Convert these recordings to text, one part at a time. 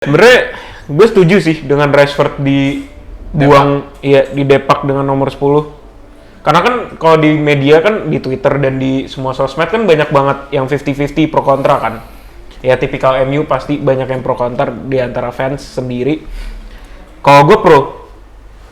Sebenarnya gue setuju sih dengan Rashford dibuang di Depak dengan nomor 10. Karena kan kalau di media kan di Twitter dan di semua sosmed kan banyak banget yang 50-50 pro kontra kan. Ya tipikal MU pasti banyak yang pro kontra di antara fans sendiri. Kalau gue pro.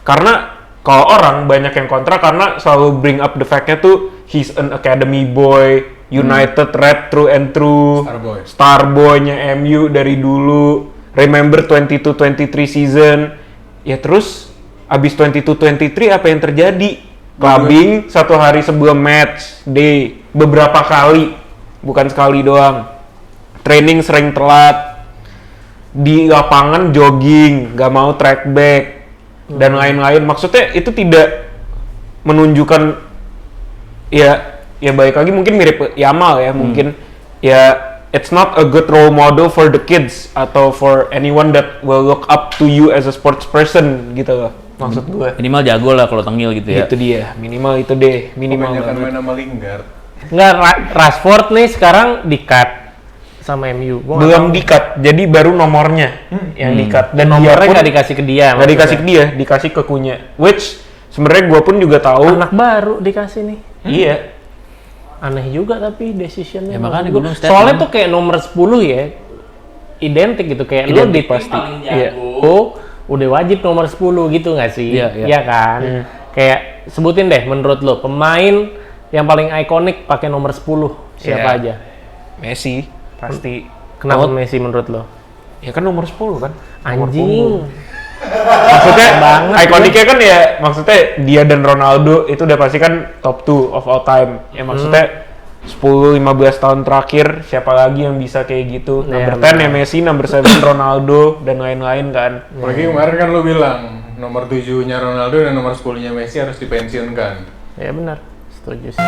Karena kalau orang banyak yang kontra karena selalu bring up the fact-nya tuh he's an academy boy, United Red through and through, Star Boy-nya MU dari dulu. Remember 22-23 season. Ya terus abis 22-23 apa yang terjadi? Clubbing satu hari sebelum match day beberapa kali, bukan sekali doang. Training sering telat, di lapangan jogging, gak mau track back dan lain-lain. Maksudnya itu tidak menunjukkan ya balik lagi mungkin mirip Yamal ya mungkin ya it's not a good role model for the kids atau for anyone that will look up to you as a sports person gitu loh. Maksud gue minimal jago lah kalau tengil gitu ya. Itu dia, minimal itu deh, minimal banget. Main sama Lingard. Enggak, Rashford nih sekarang di-cut sama MU. Belum di-cut, jadi baru nomornya yang di-cut. Dan nomornya dia pun nggak dikasih ke dia. Nggak dikasih ke dia, dikasih ke Kunya. Which sebenarnya gue pun juga tahu. Anak baru dikasih nih. Iya. Aneh juga tapi decisionnya. Ya makanya gue bilang soalnya tuh kayak nomor 10 ya, identik gitu kayak lu di pasti. Iya. Oh, udah wajib nomor 10 gitu nggak sih? Iya kan? Kayak sebutin deh menurut lo pemain yang paling ikonik pakai nomor 10 siapa aja? Messi pasti. Kenapa Messi menurut lo? Ya kan nomor 10 kan? Anjing. Maksudnya ikoniknya kan ya maksudnya dia dan Ronaldo itu udah pasti kan top 2 of all time. Ya maksudnya 10-15 tahun terakhir siapa lagi yang bisa kayak gitu. Number 10 ya Messi, number 7 Ronaldo dan lain-lain kan. Apalagi kemarin kan lo bilang nomor 7-nya Ronaldo dan nomor 10-nya Messi harus dipensiunkan. Ya benar, setuju sih.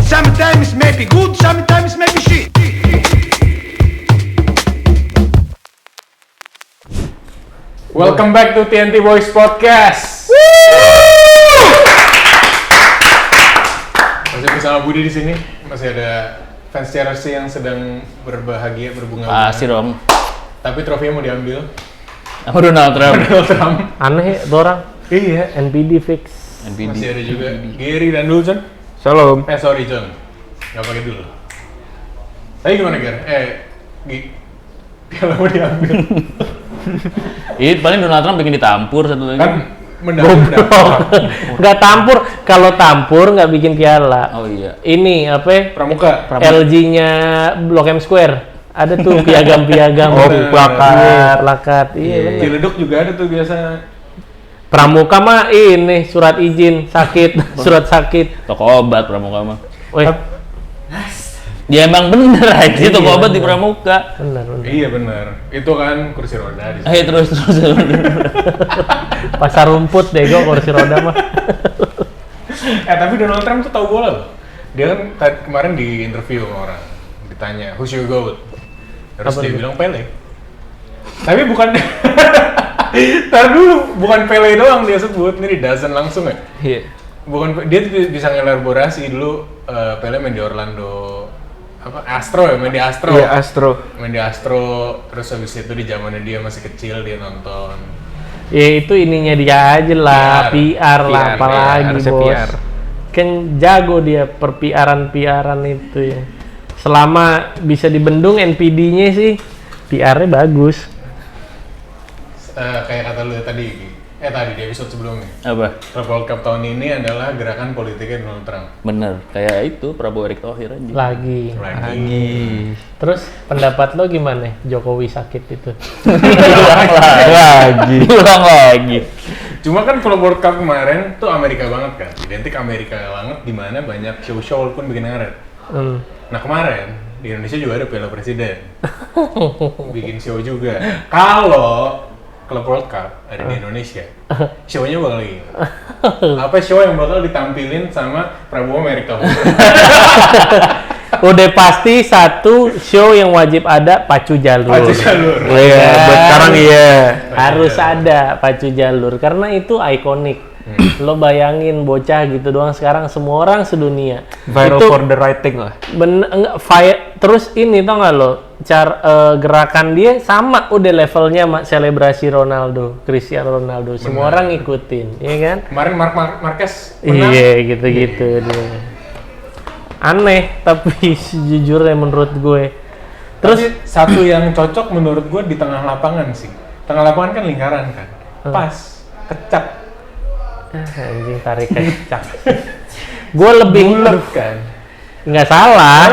Sometimes maybe good, sometimes maybe shit. Welcome back to TNT Boys Podcast. Masih bersama Budi di sini. Masih ada fans Chelsea yang sedang berbahagia berbunga-bunga. Pasti dong. Tapi trofinya mau diambil. Sama Donald Trump. Aneh tuh orang. Iya. NPD fix. NPD. Masih ada juga Gary dan dulu John. Salam. Sorry John. Gak pakai dulu. Tapi gimana Gar? Piala mau diambil. Iya, paling Donald Trump pengen ditampur satu lagi. Kan mendadak. Nggak tampur, kalau tampur nggak bikin piala. Oh iya. Ini apa? Pramuka. LG-nya Blok M Square. Ada tuh piagam-piagam. plakat. Iya benar. Ciledug juga ada tuh biasa. Pramuka mah ini surat izin sakit, surat sakit. Toko obat Pramuka mah. Weh, Ya emang bener aja toko obat di Pramuka. benar. Iya benar. Itu kan kursi roda di situ. Ayo terus. Pasar rumput deh gue kursi roda mah. Tapi Donald Trump tuh tahu bola loh. Dia kan kemarin di interview sama orang, ditanya who's your GOAT? Terus dia bilang Pele. Tapi bukan. Tar dulu, bukan Pele doang dia sebut, ini di Dazen langsung ya. Iya. Bukan, dia bisa ngelaborasi dulu. Pele main di Orlando Astro ya, main di Astro. Iya, Astro. Main di Astro, terus habis itu di zamannya dia masih kecil dia nonton. Ya itu ininya dia aja lah, PR lah, apalagi harusnya bos. PR. Kan jago dia PR-an itu ya. Selama bisa dibendung NPD-nya sih, PR-nya bagus. Kayak kata lu tadi di episode sebelumnya. Apa? Club World Cup tahun ini adalah gerakan politiknya Donald Trump. Bener. Kayak itu Prabowo Erick Thohir aja. Lagi. Terus pendapat lo gimana? Jokowi sakit itu. Ulang lagi. Cuma kan Club World Cup kemarin tuh Amerika banget kan. Identik Amerika banget di mana banyak show pun bikin ngaret. Nah kemarin di Indonesia juga ada Piala Presiden. Bikin show juga. Kalau Club World Cup ada di Indonesia, show-nya bakal gini. Apa show yang bakal ditampilin sama Prabowo Amerika? Udah pasti satu show yang wajib ada pacu jalur. Pacu jalur. Iya, buat sekarang iya. Harus ada pacu jalur karena itu ikonik. Lo bayangin bocah gitu doang sekarang semua orang sedunia. Viral itu for the right thing lah. Terus ini tau nggak lo gerakan dia sama udah levelnya selebrasi Ronaldo, Cristiano Ronaldo. Semua orang ngikutin, ya kan? Kemarin Marquez menang. Iya gitu-gitu dia. Aneh tapi sejujurnya menurut gue. Terus Tapi satu yang cocok menurut gue di tengah lapangan sih. Tengah lapangan kan lingkaran kan. Pas, kecak. anjing tarik kecak. Gue lebih Bulet kan. nggak salah.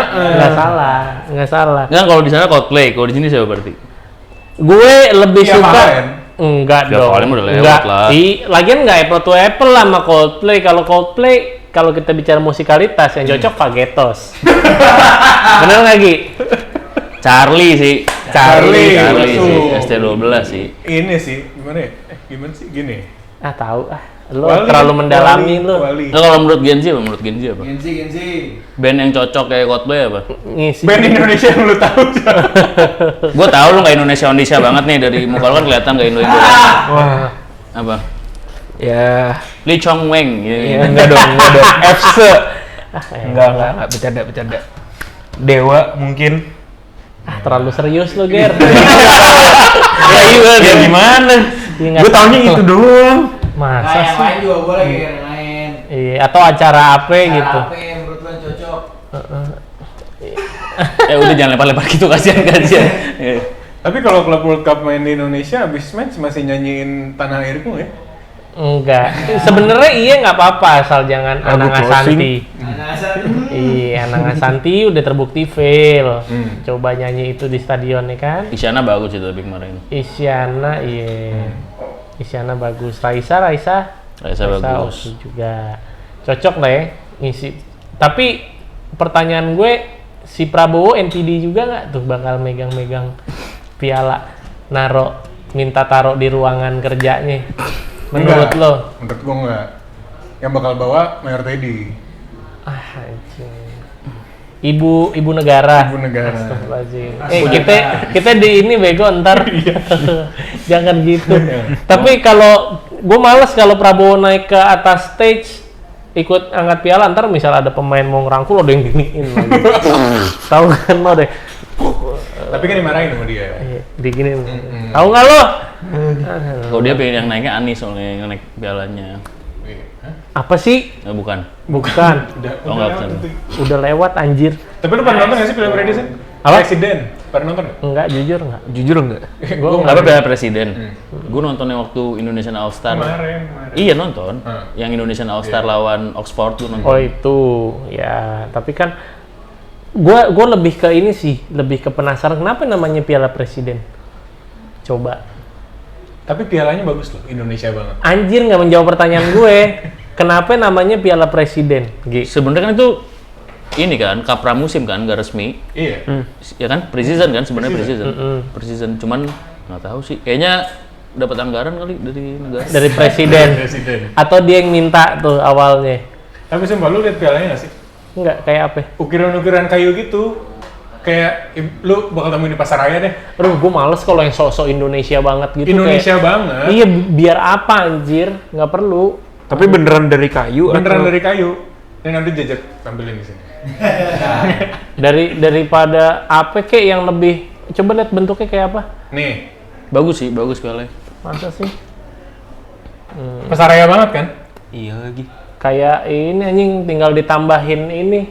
Nggak, kalau di sana Coldplay, kalau di sini siapa berarti? Gue lebih Iya, suka Valen. enggak Ya, dong. Valen udah lewat Enggak. lah. Lagian nggak apple to apple lah sama Coldplay. Kalau kita bicara musikalitas yang cocok Fagetos. Bener nggak Gi? Charlie sih. Charlie, Charlie sih. betul. ST12 sih. Ini sih, gimana ya? Gimana sih? Gini. Tahu lo Wali, terlalu mendalami Wali, lo. Wali. Nah, kalau menurut Genzi apa? Menurut Genzi apa? Genzi. Band yang cocok kayak Coldplay apa? Ngisi. Band Indonesia yang lu tahu. Gue tahu lu nggak Indonesia banget nih, dari muka lu kan kelihatan nggak Indo. Wah, Apa? ya. Lee Chong Weng. Ya, enggak dong. FC. Enggak, bercanda. Dewa mungkin. Terlalu serius lo Ger. Ya iya, Ya gimana? Iya, nggak Gue taunya tahu. itu doang. Masa yang sih? lain juga boleh yang lain. Iya, atau acara apa gitu. Apa yang menurut lo yang cocok? Udah jangan lempar-lempar gitu, kasihan. Iya. Tapi kalau klub World Cup main di Indonesia, abis match masih nyanyiin Tanah Airku ya? Enggak. Sebenarnya iya nggak apa-apa asal jangan Lagu Anang closing. Asanti. Iya, Anang Asanti udah terbukti fail. Coba nyanyi itu di stadion ya kan? Isyana bagus itu tapi kemarin. Isyana iya. Isyana bagus. Raisa bagus. oke juga. Cocok lah ya ngisi. Tapi pertanyaan gue si Prabowo NPD juga nggak tuh bakal megang-megang piala minta taruh di ruangan kerjanya. Menurut Enggak. lo? Menurut gua enggak. Yang bakal bawa Mayor Teddy. Anjing. Ibu negara. Ibu negara. Astagfirullahaladzim. Kita di ini bego ntar. Jangan gitu. Tapi kalau gue males kalau Prabowo naik ke atas stage ikut angkat piala, ntar misal ada pemain mau ngerangkul ada yang giniin lagi. Tahu kan lo deh. Tapi kan dimarahin sama dia. Diginiin. Tahu nggak lo? Kalau dia pengen yang naiknya Anies soalnya yang naik pialanya. Hah? Apa sih? Bukan. Bukan. Oh, nggak bisa. Udah lewat anjir. Tapi lu pernah nonton nggak sih film Presiden? Apa? Presiden. Pernah nonton nggak? Enggak, jujur enggak. Jujur enggak? Gua Apa piala presiden? Gue nontonnya waktu Indonesian All Star. Kemarin. Iya nonton. Hmm. Yang Indonesian All Star lawan Oxford gue nonton. Oh itu, ya. Tapi kan gue lebih ke ini sih, lebih ke penasaran kenapa namanya Piala Presiden. Coba. Tapi pialanya bagus loh, Indonesia banget. Anjir nggak menjawab pertanyaan gue. Kenapa namanya Piala Presiden? Sebenarnya kan itu ini kan cup pramusim kan, nggak resmi. Iya. Ya kan, pre-season kan sebenarnya pre-season. Pre-season cuman nggak tahu sih. Kayaknya dapat anggaran kali dari negara. Dari presiden. Presiden. Atau dia yang minta tuh awalnya? Tapi sumpah lu lihat pialanya nggak sih? Enggak, kayak apa? Ukiran-ukiran kayu gitu. Kayak lu bakal temuin di pasar raya deh. Aduh, gue males kalau yang sok-sok Indonesia banget gitu. Indonesia kayak, banget. Iya, biar apa anjir? Nggak perlu. Tapi beneran dari kayu Beneran atau? dari kayu. Ini nanti jajak tampilin di sini. Daripada apa kek yang lebih, coba lihat bentuknya kayak apa? Nih, Bagus sih, bagus pialanya. Masa sih? pasar raya banget kan? Iya lagi. Kayak ini anjing tinggal ditambahin ini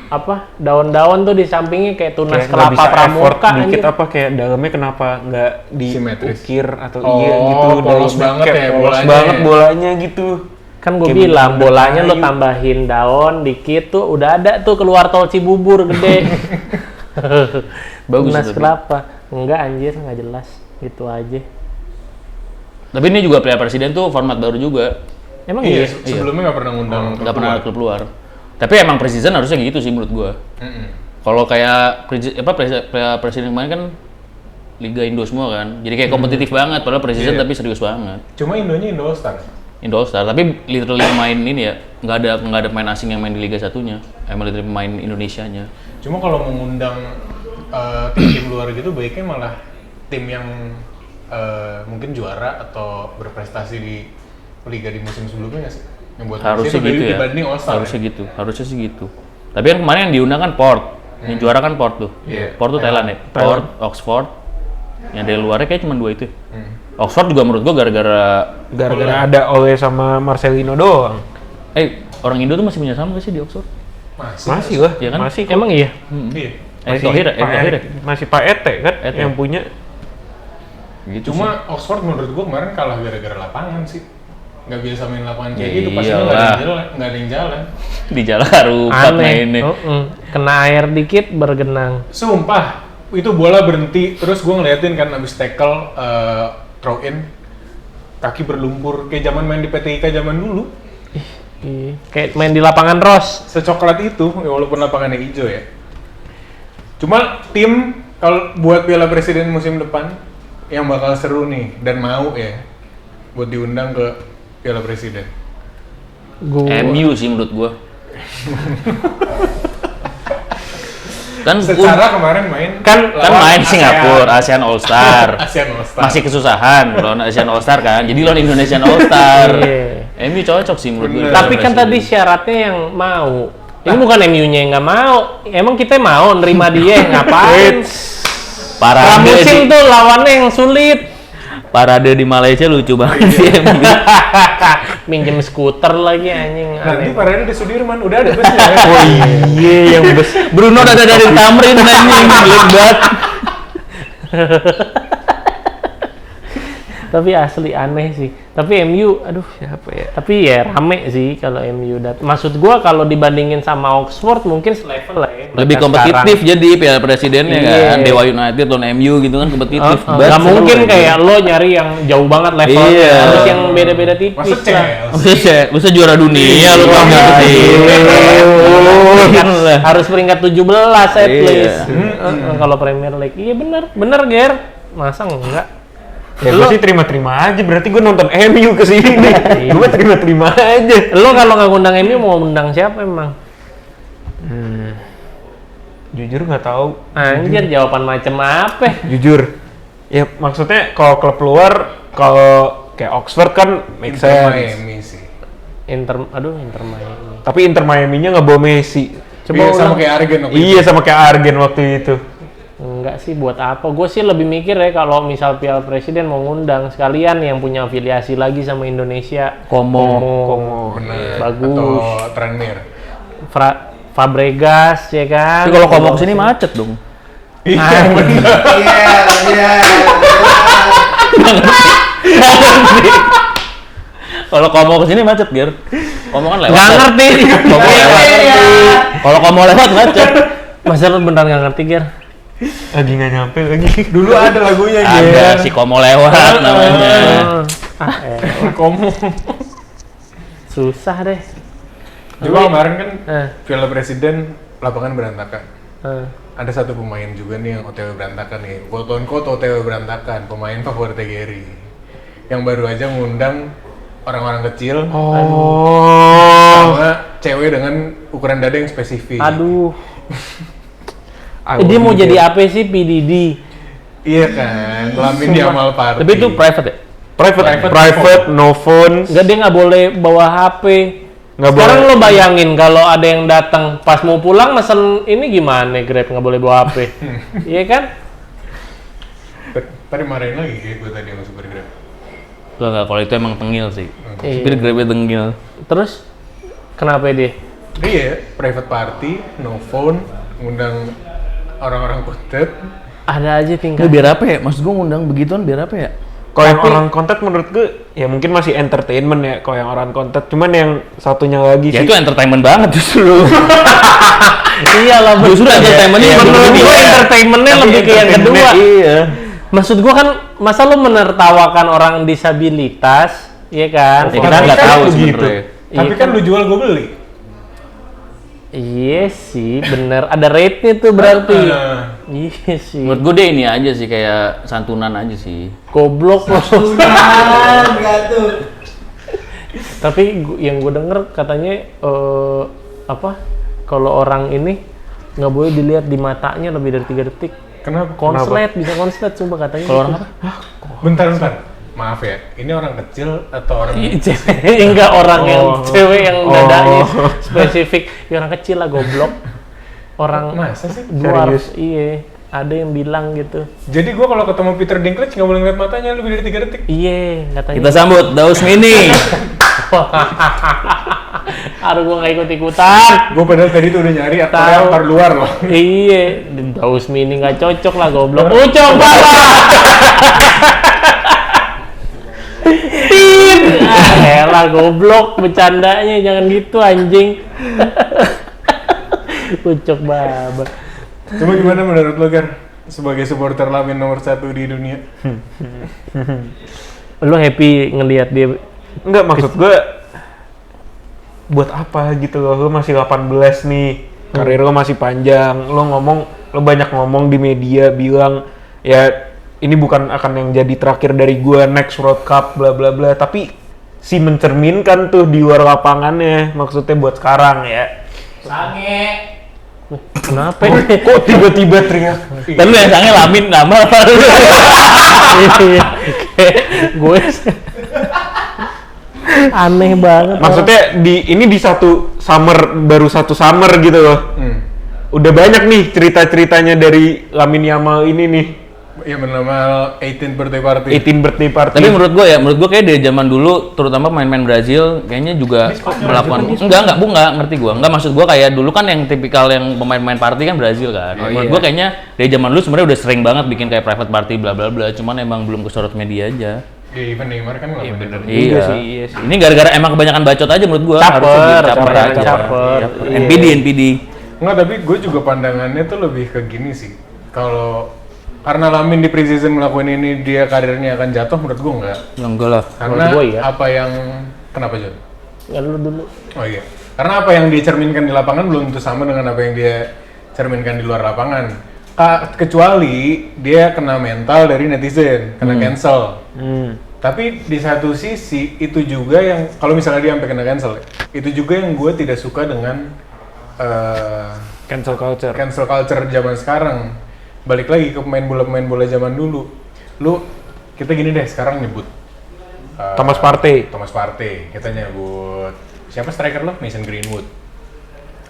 apa daun-daun tuh di sampingnya kayak tunas Kayak nggak kelapa bisa effort pramuka dikit anjing. apa kayak dalamnya kenapa nggak Simetris. diukir atau Oh, iya gitu polos banget kayak ya polos bolanya banget ya. bolanya gitu. Kan gue Kayak bilang bener-bener bolanya lo kayu. tambahin daun dikit tuh udah ada tuh keluar tol Cibubur gede. Bagus Tunas itu. kelapa. Enggak anjir, nggak jelas. Gitu aja. Tapi ini juga Piala Presiden tuh format baru juga. Emang Iya, iya? sebelumnya nggak pernah ngundang. Nggak pernah ada klub luar. Tapi emang pre-season harusnya gitu sih menurut gua. Kalau kayak Piala Presiden kemarin kan Liga Indo semua kan. Jadi kayak kompetitif banget padahal pre-season Iya. tapi serius banget. Cuma Indonya Indo All Star. Indo All Star, tapi literally pemain ini ya, nggak ada pemain asing yang main di Liga 1-nya. Emang literally pemain Indonesianya. Cuma kalau mengundang tim luar gitu, baiknya malah tim yang mungkin juara atau berprestasi di liga di musim sebelumnya nggak sih? Yang buat Harusnya gitu ya. Dibanding All Star. Harusnya gitu. Harusnya sih gitu. Tapi yang kemarin yang diundang kan Port. Yang juara kan Port tuh. Yeah. Port tuh Thailand ya. Port, Oxford. Yang dari luarnya kayak cuma 2 itu. Oxford juga menurut gua gara-gara Gara-gara ada Ole sama Marcelino doang. orang Indo tuh masih punya saham nggak sih di Oxford? Masih lah, Iya kan? masih kok. Emang iya? Iya. Erick Thohir ya? Masih Pak Ete kan Ete. yang punya. Gitu Cuma Oxford menurut gua kemarin kalah gara-gara lapangan sih. Nggak biasa main lapangan kayak Ya gitu, pasti iyalah. nggak ada yang jalan. di jalan rupat mainnya. Kena air dikit bergenang. Sumpah, itu bola berhenti, terus gue ngeliatin kan abis tackle, throw in, kaki berlumpur kayak zaman main di PTIK zaman dulu. Iya. Kayak main di lapangan Ros. Secoklat itu, ya walaupun lapangannya hijau ya. Cuma tim kalau buat Piala Presiden musim depan yang bakal seru nih dan mau ya buat diundang ke Piala Presiden. MU sih menurut gua. kan Secara kemarin main kan lawan main Singapura, ASEAN All Star. ASEAN All Star. Masih kesusahan lawan ASEAN All Star kan. Jadi lawan Indonesian All Star. Iya. MU cocok sih menurut gua. Tapi kan tadi syaratnya yang mau. Ini bukan MU-nya yang nggak mau. Emang kita mau nerima dia ngapain? Parade Pramusim di, tuh lawannya yang sulit. parade di Malaysia lucu banget sih MU. Minjem skuter lagi anjing. Nanti Aneh. parade di Sudirman udah ada busnya. Oh iya, yang bes. Bruno udah dari Tamrin anjing, jelek banget. Tapi asli aneh sih. Tapi MU, aduh Siapa ya? tapi ya rame sih kalau MU maksud gua kalau dibandingin sama Oxford mungkin selevel lah ya. Lebih Mereka kompetitif sekarang. jadi Piala Presidennya Iya. kan. Dewa United lawan MU gitu kan kompetitif. Nggak mungkin kayak lo nyari yang jauh banget levelnya, Iya. harus yang beda-beda tipis Masa lah. Chelsea? Bisa juara dunia lu kan Harus peringkat 17 at Iya. least. Kalau Premier League. Iya bener Ger. Masa enggak? Ya gue sih terima-terima aja, berarti gue nonton MU kesini. Gue terima-terima aja. Lo kalau nggak ngundang MU mau undang siapa emang? Jujur nggak tahu. Anjir jawaban macam apa? Jujur. Ya maksudnya kalau klub luar, kalau kayak Oxford kan make Inter sense. Miami sih. Inter Miami. Tapi Inter Miami-nya nggak bawa Messi. Iya, sama ulang. kayak Argen waktu Iya sama kayak Argen waktu itu. Enggak sih, buat apa? Gue sih lebih mikir ya kalau misal Piala Presiden mau ngundang sekalian yang punya afiliasi lagi sama Indonesia. Komo. Bener. Bagus. Atau Tranmere. Fabregas ya kan. Tapi kalau Komo kesini macet dong. Iya bener. Iya. Kalau Komo kesini macet, Ger. Komo kan lewat. Nggak ngerti. Komo lewat. Kalau Komo lewat macet. Masa lu beneran nggak ngerti, Ger? Lagi nggak nyampe lagi. Dulu ada lagunya Ada si Komo lewat namanya. Komo. Susah deh. Cuma kemarin kan Eh. Piala Presiden lapangan berantakan. Eh. Ada satu pemain juga nih yang OTW berantakan nih. Quote on quote OTW berantakan. Pemain favorit Gary. Yang baru aja ngundang orang-orang kecil sama cewek dengan ukuran dada yang spesifik. Aduh. Dia mau jadi apa sih PDD? Iya kan, Lamin di Amal Party. Tapi itu private ya? Private, no phone. Enggak, dia nggak boleh bawa HP. Nggak Sekarang boleh. lo bayangin kalau ada yang datang pas mau pulang mesen ini gimana Grab nggak boleh bawa HP. Iya kan? Tadi marahin lagi kayak gue tadi sama Super Grab. Enggak, kalau itu emang tengil sih. Iya. Supir Grabnya tengil. Terus kenapa dia? Iya, private party, no phone, ngundang orang-orang konten. Ada aja Nggak, tingkat. biar apa ya? Maksud gua ngundang begituan biar apa ya? Kalau yang orang konten menurut gue ya mungkin masih entertainment ya kalau yang orang konten. Cuman yang satunya lagi Ya sih. itu entertainment banget justru. Iyalah Justru entertainmentnya yang menurut lebih gue dia. entertainmentnya lebih ke yang kedua. Iya. Maksud gua kan masa lu menertawakan orang disabilitas, iya kan? Ya, kita Tapi nggak kan tahu begitu. sebenarnya. Tapi Iya kan lu jual, gue beli. Iya sih, bener. Ada rate-nya tuh berarti. Iya sih. Menurut gue deh ini aja sih kayak santunan aja sih. Goblok lo. Enggak tuh. Tapi yang gue denger katanya kalau orang ini nggak boleh dilihat di matanya lebih dari 3 detik. Kenapa? Konslet, bisa konslet sumpah katanya. Kalau orang apa? Bentar. Maaf ya, ini orang kecil atau orang cewek? Enggak, orang yang cewek yang dadanya spesifik. Ya orang kecil lah, goblok. Orang masa sih? dwarf, iya. Ada yang bilang gitu. Jadi gua kalau ketemu Peter Dinklage nggak boleh ngeliat matanya lebih dari 3 detik? Iya, katanya. Kita sambut Daus Mini. Aduh, gua nggak ikut-ikutan. Gua padahal tadi tuh udah nyari aktor luar loh. Iya, Daus Mini nggak cocok lah, goblok. Ucok banget. Elah goblok, bercandanya jangan gitu anjing. Ucok banget. Cuma gimana menurut lo, Gar? Sebagai supporter Lamin nomor 1 di dunia. Lo happy ngelihat dia? Enggak, maksud gue buat apa gitu loh, lo masih 18 nih, karir lo masih panjang, lo banyak ngomong di media bilang ya ini bukan akan yang jadi terakhir dari gue next World Cup bla bla bla, tapi si mencerminkan tuh di luar lapangannya, maksudnya buat sekarang ya. Sange. Kenapa? Kok tiba-tiba teriak? Dan lu yang sange Lamin nama apa lu? Gue aneh banget. Maksudnya ini di satu summer gitu loh. Udah banyak nih cerita-ceritanya dari Lamine Yamal ini nih. Yang bernama 18 birthday party. 18 birthday party. Tapi menurut gue kayak dari zaman dulu, terutama pemain-pemain Brazil, kayaknya juga melakukan enggak ngerti gue. Enggak, maksud gue kayak dulu kan yang tipikal yang pemain-pemain party kan Brazil kan. Menurut gue kayaknya dari zaman dulu sebenarnya udah sering banget bikin kayak private party bla bla bla, cuman emang belum kesorot media aja. Iya, even Neymar kan ngelakuin bener. Iya sih. Ini gara-gara emang kebanyakan bacot aja menurut gue. Caper. NPD. Enggak, tapi gue juga pandangannya tuh lebih ke gini sih. Kalau karena Lamin di preseason ngelakuin ini, dia karirnya akan jatuh, menurut gue enggak. Enggak lah. Karena gue ya. apa yang kenapa, John? Ya lu dulu. Oh iya. Karena apa yang dia cerminkan di lapangan belum tentu sama dengan apa yang dia cerminkan di luar lapangan. Kecuali dia kena mental dari netizen, kena cancel. Tapi di satu sisi itu juga yang kalau misalnya dia sampai kena cancel, itu juga yang gue tidak suka dengan cancel culture zaman sekarang. Balik lagi ke pemain bola zaman dulu. Kita gini deh, sekarang nyebut Thomas Partey. Kita nyebut siapa striker lo? Mason Greenwood.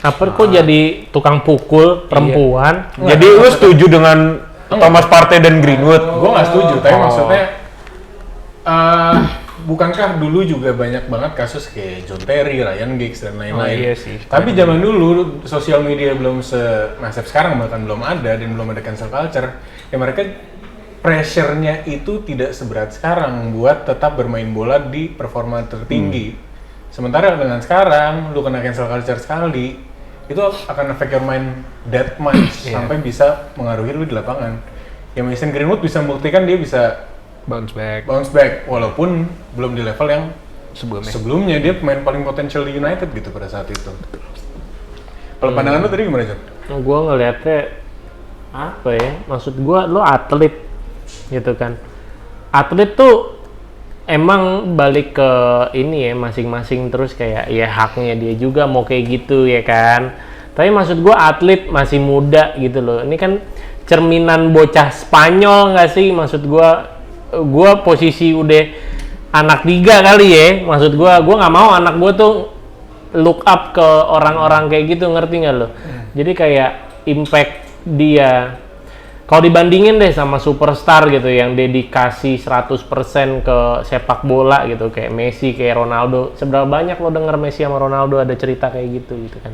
Apa kok jadi tukang pukul perempuan? Jadi lu setuju dengan Thomas Partey dan Greenwood? Gue nggak setuju, tapi maksudnya bukankah dulu juga banyak banget kasus kayak John Terry, Ryan Giggs dan lain-lain. Iya sih. Tapi zaman dulu sosial media belum semasif sekarang, bahkan belum ada dan belum ada cancel culture. Ya mereka pressure-nya itu tidak seberat sekarang buat tetap bermain bola di performa tertinggi. Sementara dengan sekarang lu kena cancel culture sekali, itu akan affect your mind that much sampai bisa mengaruhi lu di lapangan. Ya Mason Greenwood bisa membuktikan dia bisa bounce back walaupun belum di level yang sebelumnya dia pemain paling potensial di United gitu pada saat itu. Kalau pandangan lu tadi gimana, John? Gue ngeliatnya apa ya? Maksud gue lo atlet gitu kan. Atlet tuh emang balik ke ini ya masing-masing, terus kayak ya haknya dia juga mau kayak gitu ya kan. Tapi maksud gue atlet masih muda gitu loh. Ini kan cerminan bocah Spanyol nggak sih? Maksud gue posisi udah anak 3 kali ya, maksud gue nggak mau anak gue tuh look up ke orang-orang kayak gitu, ngerti nggak lo? Jadi kayak impact dia kalau dibandingin deh sama superstar gitu yang dedikasi 100% ke sepak bola gitu, kayak Messi, kayak Ronaldo. Seberapa banyak lo denger Messi sama Ronaldo ada cerita kayak gitu kan?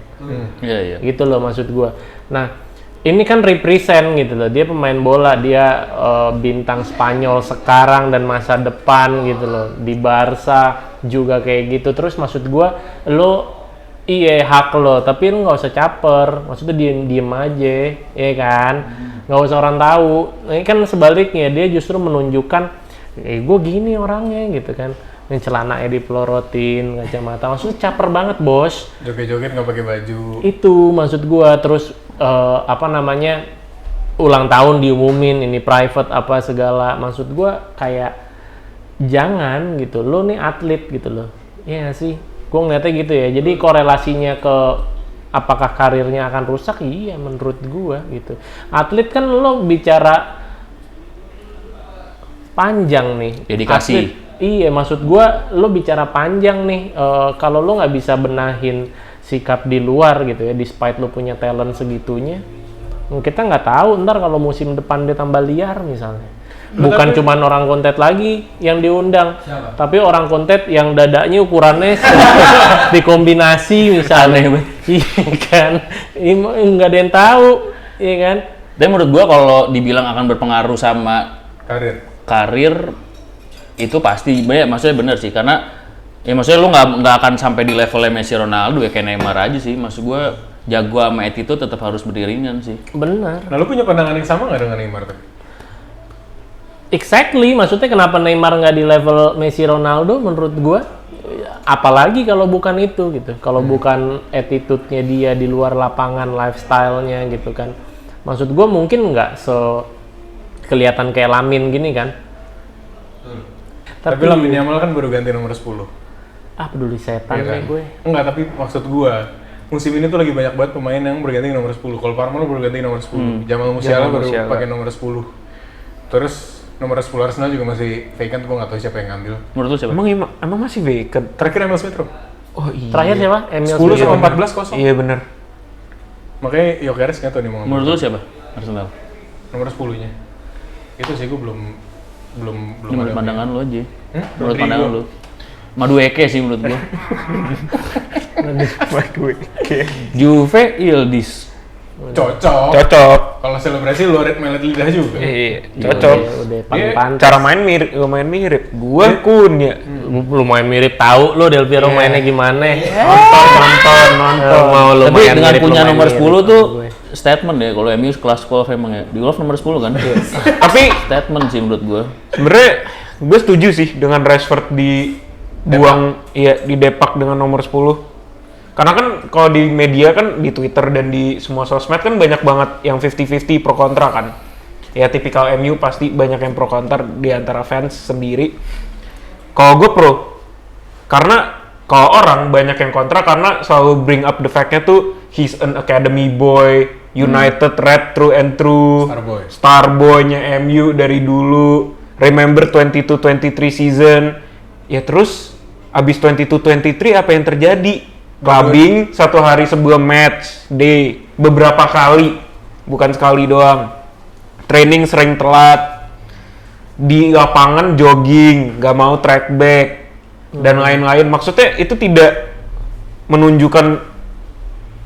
Iya. Gitu loh maksud gue. Nah ini kan represent gitu loh, dia pemain bola, dia bintang Spanyol sekarang dan masa depan gitu loh, di Barca juga kayak gitu. Terus maksud gua, lo iya hak lo, tapi lo nggak usah caper, maksudnya diem aja, ya kan, nggak usah orang tahu. Ini kan sebaliknya, dia justru menunjukkan, gue gini orangnya gitu kan. Yang celananya dipelorotin, kacamata, maksudnya caper banget bos. Joget-joget nggak pakai baju. Itu maksud gua. Terus ulang tahun diumumin, ini private apa segala. Maksud gua kayak jangan gitu, lo nih atlet gitu loh. Iya sih, gue ngeliatnya gitu ya. Jadi korelasinya ke apakah karirnya akan rusak? Iya, menurut gue gitu. Atlet kan lo bicara panjang nih. Dedikasi. Atlet, iya, maksud gue lo bicara panjang nih. Kalau lo nggak bisa benahin sikap di luar gitu ya, despite lo punya talent segitunya, kita nggak tahu ntar kalau musim depan dia tambah liar misalnya. Bukan cuman orang kontet lagi yang diundang, tapi orang kontet yang dadanya ukurannya dikombinasi misalnya. Iya kan, nggak ada yang tahu, iya kan. Dan menurut gua kalau dibilang akan berpengaruh sama karir itu pasti, maksudnya bener sih, karena ya maksudnya lu nggak akan sampai di levelnya Messi Ronaldo ya, kayak Neymar aja sih. Maksud gua jago sama attitude tetap harus beriringan sih. Benar. Nah, lu punya pandangan yang sama nggak dengan Neymar tuh? Exactly, maksudnya kenapa Neymar nggak di level Messi Ronaldo menurut gua? Apalagi kalau bukan itu gitu, kalau bukan attitude-nya dia di luar lapangan, lifestyle-nya gitu kan. Maksud gua mungkin nggak kelihatan kayak Lamine gini kan. Tapi Lamine Yamal kan baru ganti nomor 10. Peduli setan Iya kan? nih gue. Enggak, tapi maksud gua musim ini tuh lagi banyak banget pemain yang berganti nomor 10. Cole Palmer baru ganti nomor 10. Jamal Musiala baru pakai nomor 10. Terus nomor 10 Arsenal juga masih vacant, gua nggak tahu siapa yang ngambil. Menurut lu siapa? Emang masih vacant? Terakhir Emil Smith Rowe. Oh iya. Terakhir siapa? Emil 10 Smith sama Rowe. 14 kosong. Iya bener. Makanya Gyökeres nggak tahu nih mau ngambil. Menurut lu siapa? Arsenal. Nomor 10-nya. Itu sih gua belum Menurut ada. pandangan lu aja. Menurut Rodrigo. pandangan lu. Madueke sih menurut gua. Juve Yildiz. Cocok. Kalau selebrasi lu melet lidah juga. Iya, cocok. Udah pantas. Cara main lumayan mirip. Gua Kun ya. Lumayan mirip, tahu lo Del Piero mainnya gimana. Nonton. Mau Tapi lumayan dengan mirip, punya lumayan nomor mirip 10 tuh gue. statement ya, kalau MU kelas golf emang ya. Di golf nomor 10 kan? Tapi Statement sih menurut gua. sebenarnya gue setuju sih dengan Rashford dibuang di Depak dengan nomor 10. Karena kan kalau di media kan, di Twitter dan di semua sosmed kan banyak banget yang 50-50 pro kontra kan. Ya tipikal MU pasti banyak yang pro kontra di antara fans sendiri. Kalau gue pro, karena kalau orang banyak yang kontra karena selalu bring up the fact-nya tuh he's an academy boy, United red through and through, star boy-nya MU dari dulu. Remember 22-23 season. Ya terus abis 22-23 apa yang terjadi? Clubbing satu hari sebelum match day beberapa kali, bukan sekali doang. Training sering telat, di lapangan jogging, nggak mau track back dan lain-lain. Maksudnya itu tidak menunjukkan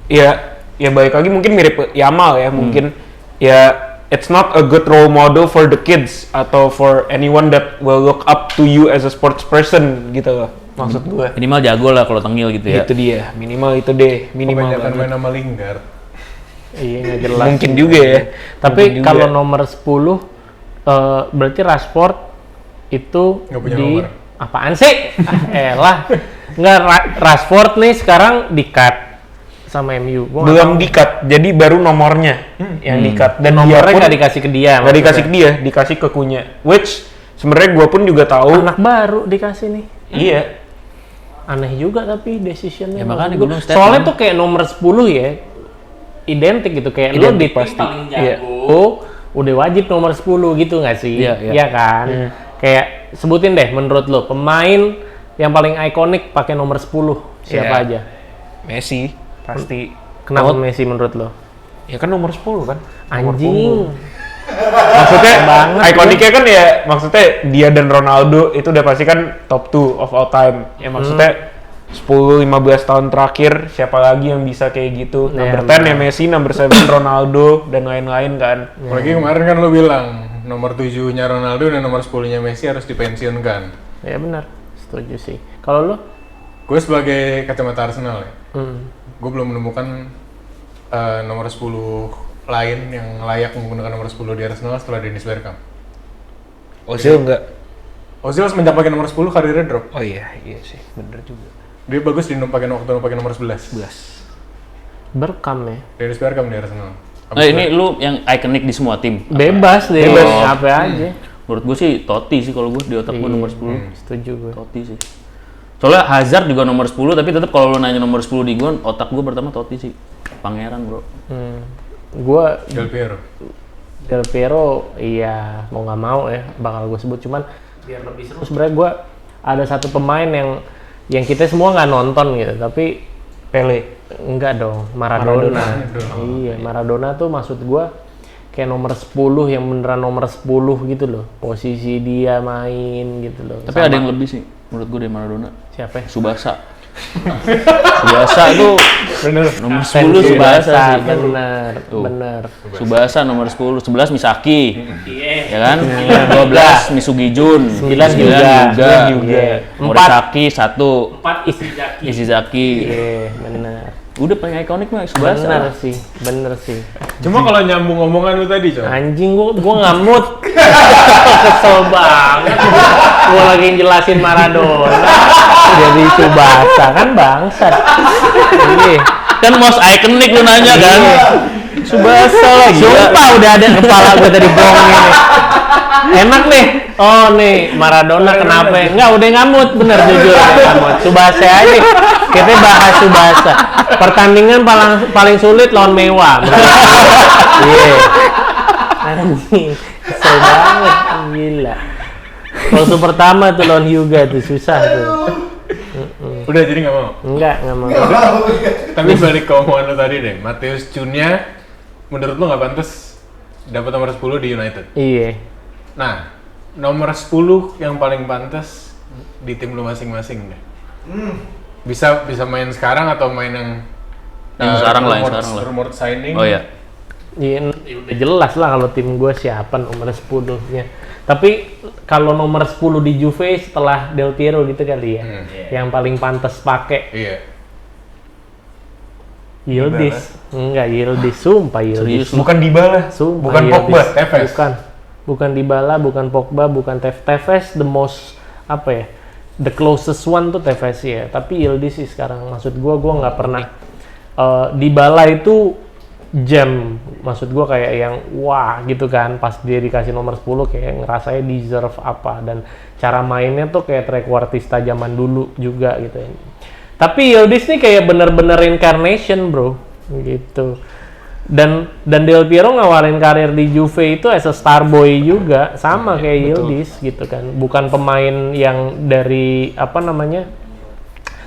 ya balik lagi mungkin mirip Yamal ya, mungkin ya it's not a good role model for the kids atau for anyone that will look up to you as a sports person gitu loh. Maksud gue Minimal jago lah kalau tengil gitu ya. itu dia, minimal itu deh, minimal Kebanyakan banget. main sama Lingard. Iya, nggak jelas. Mungkin juga ya. Tapi Mungkin juga. kalau nomor 10 berarti Rashford itu Nggak punya di nomor. apaan sih? Elah. Nggak, Rashford nih sekarang di-cut sama MU. Gua nggak belum tahu. di-cut, jadi baru nomornya yang di-cut dan dia Nomornya pun nggak dikasih ke dia. nggak dikasih ke maksudnya. dia, dikasih ke Kunya. Which sebenarnya gue pun juga tahu. Anak baru dikasih nih. Iya. Aneh juga tapi decisionnya. Ya, makanya menurut gua gua. bilang statement. Soalnya tuh kayak nomor 10 ya, identik gitu, kayak lo Identik di pasti. Iya. Oh, udah wajib nomor 10 gitu nggak sih? Iya, iya. Iya kan? Kayak sebutin deh menurut lo pemain yang paling ikonik pakai nomor 10 siapa Iya. aja? Messi pasti. Kenapa Messi menurut lo? Ya kan nomor 10 kan. Nomor Anjing. punggung. Maksudnya Banget, ikoniknya kan ya, maksudnya dia dan Ronaldo itu udah pasti kan top 2 of all time. Ya maksudnya 10-15 tahun terakhir siapa lagi yang bisa kayak gitu. Number 10 ya Messi, number 7 Ronaldo dan lain-lain kan. Apalagi kemarin kan lo bilang nomor 7-nya Ronaldo dan nomor 10-nya Messi harus dipensiunkan. Ya benar, setuju sih. Kalau lo? Gue sebagai kacamata Arsenal ya, gue belum menemukan nomor 10 lain yang layak menggunakan nomor 10 di Arsenal setelah Dennis Bergkamp. Ozil enggak. Ozil semenjak pakai nomor 10 karirnya drop. Oh iya sih, bener juga. Dia bagus di pakai nomor 11. Berkam ya. Dennis Bergkamp di Arsenal. Nah, ini lu yang ikonik di semua tim. Bebas deh, apa aja. Menurut gue sih Totti sih, kalau gue di otak gue nomor 10. Setuju gue. Totti sih. Soalnya Hazard juga nomor 10, tapi tetap kalau lu nanya nomor 10 di gua, otak gua pertama Totti sih. Pangeran, bro. Gua Del Piero, iya mau nggak mau ya bakal gue sebut, cuman biar lebih seru sebenarnya gue ada satu pemain yang kita semua nggak nonton gitu, tapi Pele. enggak dong, Maradona. Iya, Maradona tuh maksud gue kayak nomor 10 yang beneran nomor 10 gitu loh, posisi dia main gitu loh. Tapi ada yang lebih sih menurut gue dari Maradona. Siapa ya? Subasa. Subasa tuh Bener. nomor 10 Subasa sih. Bener. Subasa nomor 10, 11 Misaki. Ya kan? 12 Misugi Jun, 9 juga. Morisaki 1, 4 Ishizaki. Iya, bener. Udah paling ikonik mah Subasa. Bener sih. Cuma kalau nyambung omongan lu tadi, Cok. Anjing gua nggak mood. Kesel banget. Gua lagi jelasin Maradona. Jadi Tsubasa kan bangsat. Iya. Kan most iconic lu nanya kan? Subasa lagi. Sumpah udah ada kepala gua tadi bohong ini. Enak nih. Oh nih Maradona kenapa? Enggak, udah ngamut bener jujur. Ngamut. Tsubasa aja. Kita bahas Tsubasa. Pertandingan paling sulit lawan Mewah. Iya. Anjing. Kesel banget, gila. Waktu pertama tuh lawan Hyuga tuh susah tuh. Udah jadi nggak mau. Nggak mau. Tapi balik ke omongan lu tadi deh, Matheus Cunha menurut lu nggak pantas dapat nomor 10 di United. Iya. Nah, nomor 10 yang paling pantas di tim lu masing-masing deh. Bisa main sekarang atau main yang sekarang lah, yang sekarang lah. Rumor signing. Oh iya. Iya, udah jelas lah kalau tim gue siapa nomor 10-nya. Tapi kalau nomor 10 di Juve setelah Del Piero gitu kali ya. Yang paling pantas pakai. Iya. Yildiz. Enggak, Yildiz. Sumpah Yildiz. Serius? Bukan Dybala. Sumpah, Bukan Yildiz. Pogba. Tevez. Bukan Dybala, bukan Pogba, bukan Tevez. The most, apa ya, the closest one tuh Tevez ya. Tapi Yildiz sih sekarang. Maksud gue nggak pernah. Dybala itu jam, maksud gue kayak yang wah gitu kan, pas dia dikasih nomor 10 kayak ngerasanya deserve apa, dan cara mainnya tuh kayak trequartista zaman dulu juga gitu ya. Tapi Yildiz nih kayak bener-bener incarnation bro gitu, dan Del Piero ngawarin karir di Juve itu as a star boy juga sama kayak Yildiz gitu kan, bukan pemain yang dari apa namanya.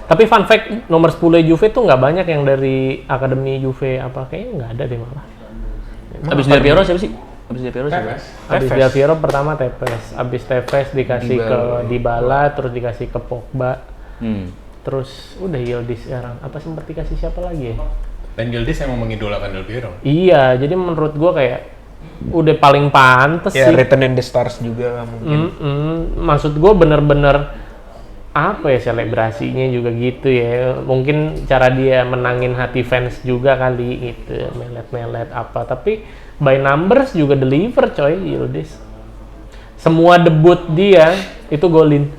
Tapi fun fact, nomor 10 Juve tuh nggak banyak yang dari akademi Juve apa, kayaknya nggak ada deh malah. Abis Del Piero siapa sih? Abis Del Piero siapa? Abis Del Piero pertama Tevez, abis Tevez dikasih ke Dybala, terus dikasih ke Pogba, terus udah Yildiz sekarang. Apa sempat dikasih siapa lagi ya? Dan Yildiz emang mengidolakan Del Piero. Iya, jadi menurut gua kayak udah paling pantes Ya, sih. Return in the Stars juga mungkin. Maksud gua bener-bener apa ya, selebrasinya juga gitu ya, mungkin cara dia menangin hati fans juga kali gitu, melet-melet apa, tapi by numbers juga deliver coy Yildiz. Semua debut dia itu golin.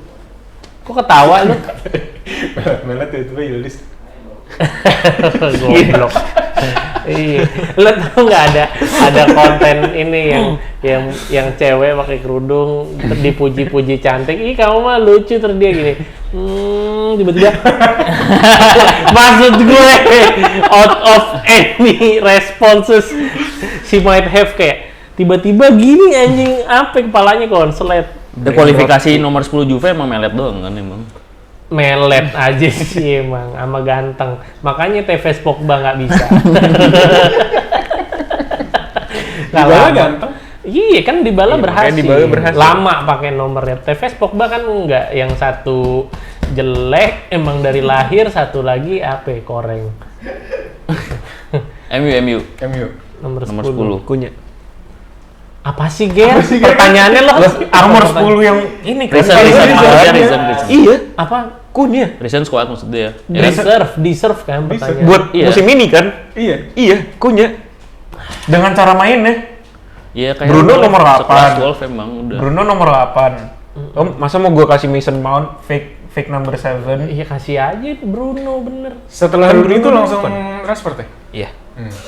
Kok ketawa lu? Melet tiba-tiba Yildiz. Goblok. Iya, lo tau nggak ada konten ini yang cewek pakai kerudung dipuji-puji cantik, ih kamu mah lucu, terus dia gini, tiba-tiba maksud gue out of any responses she might have, kayak tiba-tiba gini anjing, apa kepalanya konslet. Kualifikasi nomor 10 Juve emang melet doang kan emang. Melet aja sih emang, sama ganteng. Makanya Tevez Pogba nggak bisa. Dybala ganteng. Iya kan Dybala berhasil. Dybala berhasil. Lama pakai nomornya. Tevez Pogba kan nggak, yang satu jelek emang dari lahir, satu lagi apa ya, koreng. MU. Nomor Nomor 10. 10. Kunya. Apa sih, Ger? Pertanyaannya lo Nomor 10 yang ini kan. Reason. Iya, apa? Kunya. Reason squad maksud dia. Ya kan? Deserve kan pertanyaan. Buat Iya. musim ini kan? Iya, Kunya. Dengan cara mainnya. Iya kayak Bruno nomor 8. sekelas Wolf emang udah. Bruno nomor 8. Masa mau gue kasih Mason Mount fake number 7? Iya kasih aja Bruno, bener. Setelah itu langsung Rashford ya? Iya.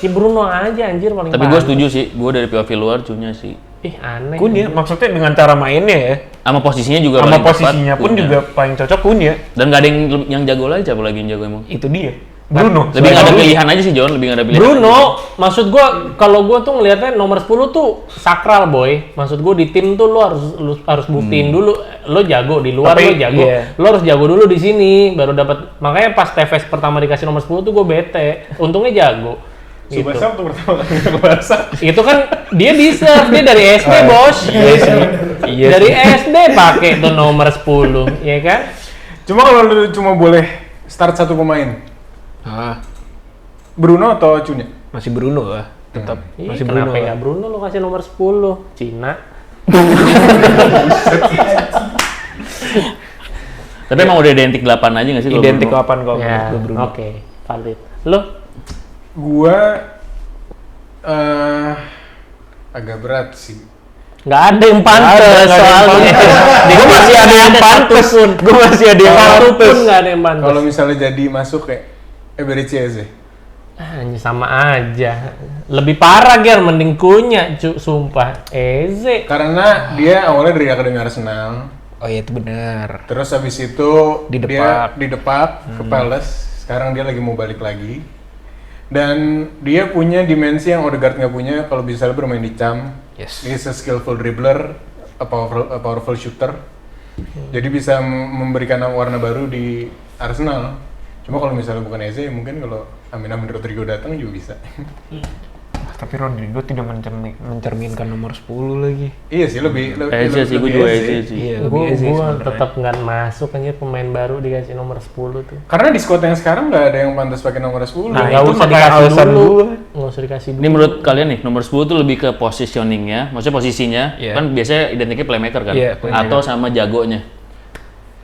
Si Bruno aja anjir paling Tapi gue pantas. setuju sih, gue dari POV luar Cunha sih. Ih aneh. Cunha, maksudnya dengan cara mainnya ya. Sama posisinya juga Sama paling tepat, posisinya pun Cunha. juga paling cocok Cunha. Dan nggak ada yang jago lagi, siapa lagi yang jago emang? Itu dia. Bruno. Lebih nggak ada pilihan aja sih John, lebih nggak ada pilihan. Bruno, maksud gua kalau gua tuh ngelihatnya nomor 10 tuh sakral boy. Maksud gua di tim tuh lo harus buktiin dulu lo jago di luar. Tapi, lo jago. iya. Lo harus jago dulu di sini baru dapat. Makanya pas Tevez pertama dikasih nomor 10 tuh gua bete. Untungnya jago. Gitu. Subasa waktu pertama kali ke Barca. Itu kan dia deserve, dia dari SD bos. Iya sih. Iya Dari sih. SD pakai tuh nomor 10, ya kan? Cuma kalau lu cuma boleh start satu pemain, Bruno atau Cunha? Masih Bruno lah, tetap. Ih, Masih Bruno. kenapa nggak Bruno lo kasih nomor 10? Cina. Tapi emang udah identik 8 aja nggak sih? kalau Identik Bruno? 8 kalau Ya, menurut gue Bruno. oke, valid. Lo? Gua agak berat sih. Nggak ada yang pantas soalnya. Gue masih ada yang pantas. Gue masih ada yang Satu pun pantas. nggak ada yang pantas. Kalau misalnya jadi masuk kayak Eberechieze. Hanya sama aja. Lebih parah Ger, mending Cunha, sumpah. Eze. Karena dia awalnya dari akademi Arsenal, Oh iya itu benar. terus habis itu Didepak. dia didepak ke Palace. Sekarang dia lagi mau balik lagi. Dan dia punya dimensi yang Odegaard nggak punya kalau bisa bermain di cam. Yes. He's a skillful dribbler, a powerful shooter. Jadi bisa memberikan warna baru di Arsenal. Cuma kalau misalnya bukan Eze, mungkin kalau Amin Rodrigo datang juga bisa. Tapi Rodrigo tidak mencerminkan nomor 10 lagi. Iya sih, lebih Eze sih, gue juga Eze sih. Iya, lebih Eze Gue sebenarnya. tetap nggak masuk aja pemain baru dikasih nomor 10 tuh. Karena di squad yang sekarang nggak ada yang pantas pakai nomor 10. Nah, Nggak itu usah makanya dikasih alasan dulu. gua. Nggak usah dikasih dulu. Ini menurut kalian nih, nomor 10 tuh lebih ke positioningnya, maksudnya posisinya, Iya. kan biasanya identiknya playmaker kan? Iya, playmaker. Atau sama jagonya.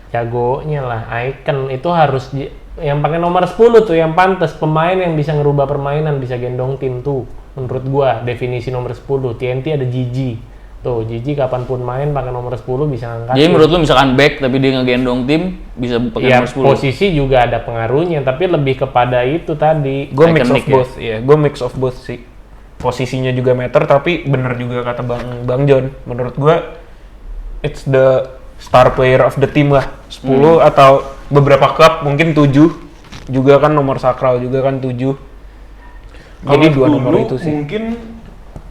Jagonya lah, icon itu harus yang pakai nomor 10 tuh yang pantas, pemain yang bisa ngerubah permainan, bisa gendong tim tuh. Menurut gua definisi nomor 10, TNT ada Gigi. Tuh, Gigi kapanpun main pakai nomor 10 bisa ngangkat. Jadi menurut lu misalkan back tapi dia ngegendong tim, bisa pakai ya, nomor 10? posisi juga ada pengaruhnya, tapi lebih kepada itu tadi. Gue mix of Iconic ya? both, ya. Gue mix of both sih. Posisinya juga matter, tapi bener juga kata Bang John. Menurut gue, it's the star player of the team lah. 10 atau beberapa klub mungkin 7. Juga kan nomor sakral juga kan 7. Jadi Kalau dua nomor dulu itu sih. mungkin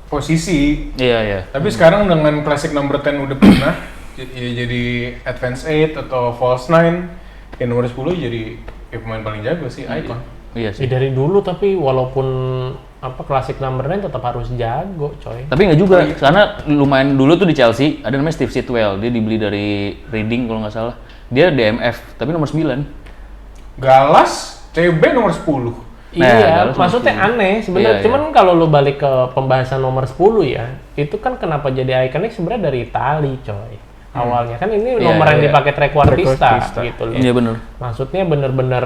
posisi. Iya, iya. Tapi sekarang dengan classic number 10 udah pernah jadi advance 8 atau false 9, ya nomor 10 jadi pemain paling jago sih, icon. Iya sih. Dari dulu tapi walaupun klasik number 9 tetap harus jago, coy. Tapi nggak juga, karena lumayan dulu tuh di Chelsea, ada namanya Steve Sitwell, dia dibeli dari Reading kalau nggak salah. Dia DMF, tapi nomor 9. Galas, CB nomor 10. Nah, Iya, kalau maksudnya seperti- aneh sebenarnya. Iya, Cuman kalau lu balik ke pembahasan nomor 10 ya, itu kan kenapa jadi ikonik sebenarnya dari Itali, coy. Awalnya kan ini Iya, nomor yang iya. dipakai trequartista Trequartista. gitu loh. Iya bener. Maksudnya bener-bener,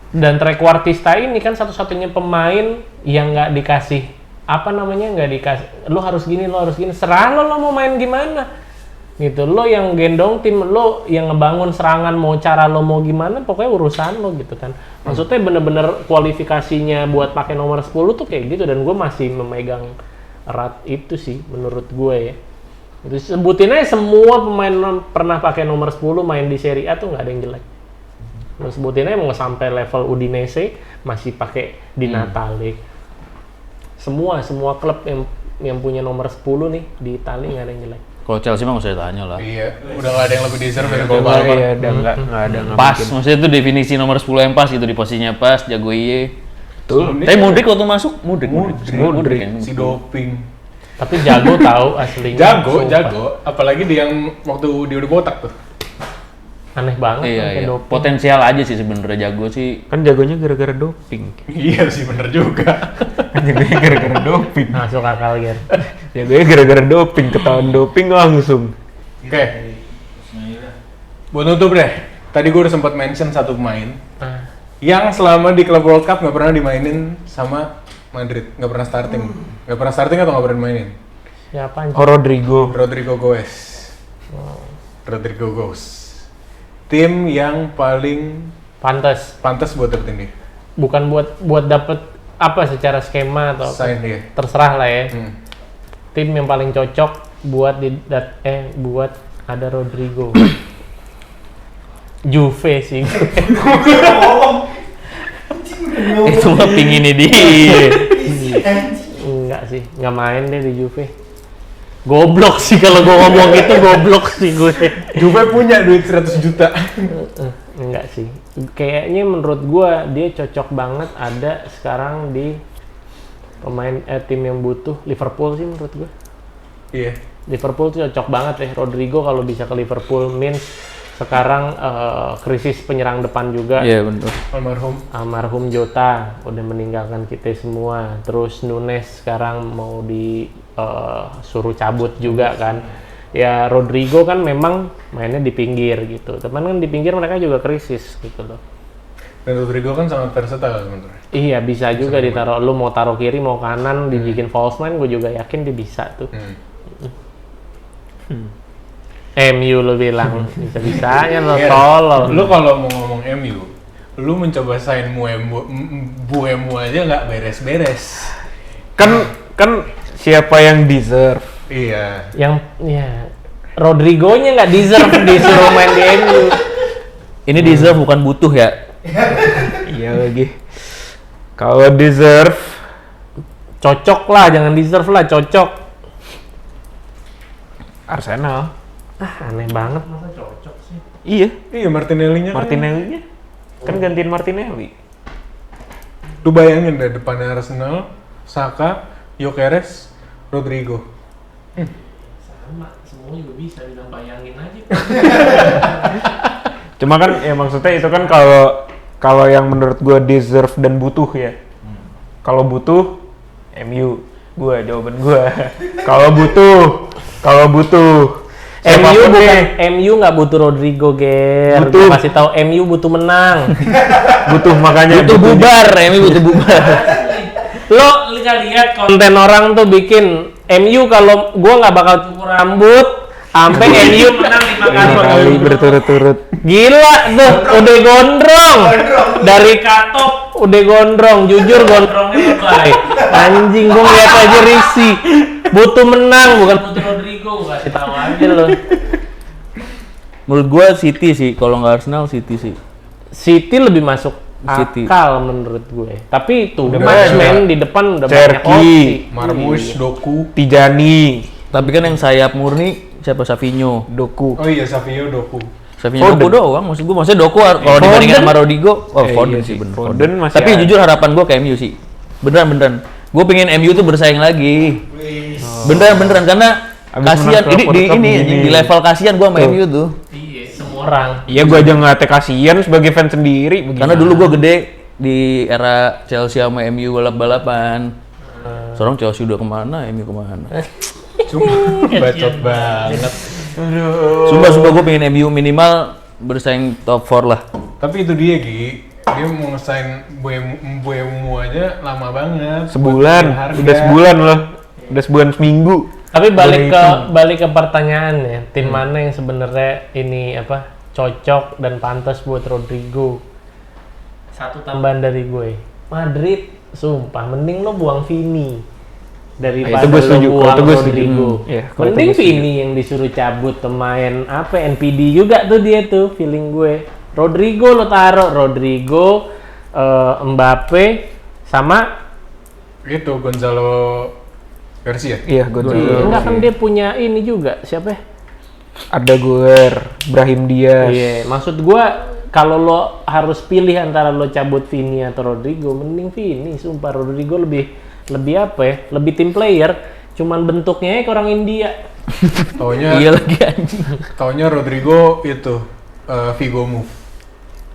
dan trequartista ini kan satu-satunya pemain yang nggak dikasih nggak dikasih lo harus gini, serah lo mau main gimana gitu. Lo yang gendong tim, lo yang ngebangun serangan, mau cara lo mau gimana, pokoknya urusan lo gitu kan. Maksudnya bener-bener kualifikasinya buat pakai nomor 10 tuh kayak gitu, dan gue masih memegang erat itu sih menurut gue ya. Itu sebutin aja semua pemain pernah pakai nomor 10 main di Serie A tuh nggak ada yang jelek. Lo sebutin aja mau sampai level Udinese masih pakai Di Natale. Semua klub yang punya nomor 10 nih di Italia nggak ada yang jelek. Kalau Chelsea mah nggak usah ditanya lah. Iya, udah nggak ada yang lebih deserve dari Cole Nggak, Palmer. iya, udah nggak ada nggak Pas, mungkin. maksudnya itu definisi nomor 10 yang pas gitu, di posisinya pas, jago iye. Sebelum Tapi dia- Modric waktu masuk, Modric kan. si doping. Tapi jago tahu aslinya. Jago, Sumpah. jago. Apalagi dia yang waktu dia udah botak tuh. Aneh banget Iya, pakai iya. doping. Potensial aja sih sebenarnya, jago sih. Kan jagonya gara-gara doping. Iya sih, bener juga. Kan jagonya gara-gara doping. Masuk akal Ger. Jagonya gara-gara doping, ketahuan doping langsung. Oke. Buat nutup deh. Tadi gue udah sempat mention satu pemain Ah, yang selama di klub World Cup nggak pernah dimainin sama Madrid, nggak pernah starting, atau nggak pernah mainin. siapa anjing? Oh, Rodrigo. Rodrigo Goes. Rodrigo Goes. Tim yang paling Pantes. pantas buat dapetin dia. Bukan buat dapet apa secara skema atau apa. Sign dia. Terserah lah ya. Hmm. Tim yang paling cocok buat buat ada Rodrigo. Juve sih. Itu mah pinginnya dia. Enggak sih, nggak main deh di Juve. Goblok sih kalau gue ngomong gitu, goblok sih gue. Juve punya duit 100 juta. Enggak sih. Kayaknya menurut gue dia cocok banget ada sekarang di pemain tim yang butuh Liverpool sih menurut gue. Iya. Liverpool tuh cocok banget ya Rodrigo kalau bisa ke Liverpool, means sekarang krisis penyerang depan juga. Iya benar. Almarhum Jota udah meninggalkan kita semua. Terus Nunes sekarang mau suruh cabut juga kan. Ya Rodrigo kan memang mainnya di pinggir gitu. Teman kan di pinggir mereka juga krisis gitu loh. Dan Rodrigo kan sangat versatile sebenarnya. Iya bisa juga ditaruh. Lu mau taruh kiri mau kanan dibikin false nine, gue juga yakin dia bisa tuh. MU lo bilang bisa-bisanya lo tolol. Lu kalau mau ngomong MU, lu mencoba sign Buemo aja nggak beres-beres. Kan siapa yang deserve? Iya. Yang ya Rodrigo-nya nggak deserve disuruh main di MU. Ini deserve bukan butuh ya. Iya lagi. Kalau deserve Cocok lah, jangan deserve lah, cocok. Arsenal. Aneh banget masa cocok sih. Iya, Martinelli-nya Martinelli-nya kan gantiin Martinelli. Lu bayangin deh depannya Arsenal, Saka, Gyökeres, Rodrigo. Sama, semua juga bisa bilang bayangin aja. Cuma kan ya maksudnya itu kan kalau yang menurut gue deserve dan butuh ya. Kalau butuh MU, jawaban gue. Kalau butuh MU nggak butuh Rodrigo, Ger. Butuh. Gua kasih tahu MU butuh menang. butuh makanya Butuh bubar, MU butuh bubar. Lo lihat konten orang tuh bikin MU kalau gua nggak bakal cukur rambut sampai MU menang 5 kali berturut-turut. Gila tuh, udah gondrong. Dari katok udah gondrong, jujur gondrongnya lebay. Anjing gua ngeliat aja risih. Butuh menang bukan butuh Rodrigo, kasih tahu aja lo. Menurut gua City sih, kalau nggak Arsenal City sih. City lebih masuk City. akal menurut gue. Tapi tuh Udah matchman di depan udah banyak opsi. Cherki, Marmoush, Doku. Tijani, Tapi kan yang sayap murni siapa? Savinho. Doku. Oh iya, Savio, Doku. Savinho Doku doang, maksudnya Doku kalau dibandingkan sama Rodrigo, Foden iya sih sih, bener. Foden masih Tapi ada. jujur harapan gua ke MU sih. Beneran. Gue pengen MU tuh bersaing lagi. Beneran karena Abis kasihan menang World Cup ini gini. di level kasihan gua sama Tuh. MU tuh. Iya, semua orang. Iya gue aja nggak kasihan sebagai fans sendiri. Karena dulu gua gede di era Chelsea sama MU balap-balapan. Sekarang Chelsea udah kemana, MU kemana? Bacot banget. Sumpah gue pengen MU minimal bersaing top 4 lah. Tapi itu dia, Gi. Dia mau nge-sign Buemo aja lama banget. Sebulan, Harga. udah sebulan loh, udah sebulan seminggu. Tapi balik ke pertanyaannya, tim mana yang sebenarnya ini cocok dan pantas buat Rodrigo? Satu tambahan dari gue, Madrid, sumpah mending lo buang Vini daripada Itu gue setuju, lo buang itu gue setuju. Rodrigo. Iya, kalau itu Mending gue setuju. Vini yang disuruh cabut pemain NPD juga tuh dia tuh feeling gue. Rodrigo lo taruh, Rodrigo, Mbappe sama Itu Gonzalo Garcia. Iya, gue enggak kan dia punya ini juga siapa ya? Ada Guer, Brahim Diaz. Iya, maksud gua kalau lo harus pilih antara lo cabut Vini atau Rodrigo, mending Vini. Sumpah Rodrigo lebih lebih team player. Cuman bentuknya kayak orang India. Taunya Iya lagi anjing. Taunya Rodrigo itu Vigo move.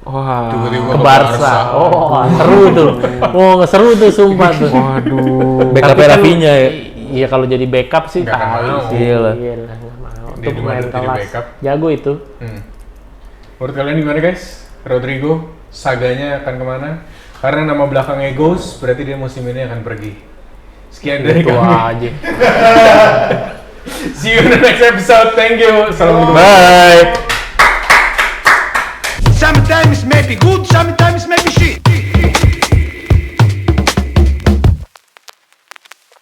Wah, Tiba-tiba Ke Barca. Oh, seru tuh. Oh, seru tuh sumpah tuh. waduh. Backup Tapi kan, Rafinha ya. Iya kalau jadi backup sih Nggak akan tai mau. sih. Iyalah. Iyalah, nggak mau. Dia Itu di pemain Madrid jadi kelas. backup. Jago itu. Menurut kalian gimana guys? Rodrigo saganya akan kemana? Karena nama belakangnya Ghost, berarti dia musim ini akan pergi. Sekian dari Itu kami. aja. See you in the next episode. Thank you. Assalamualaikum. Bye. Sometimes maybe good, sometimes maybe shit.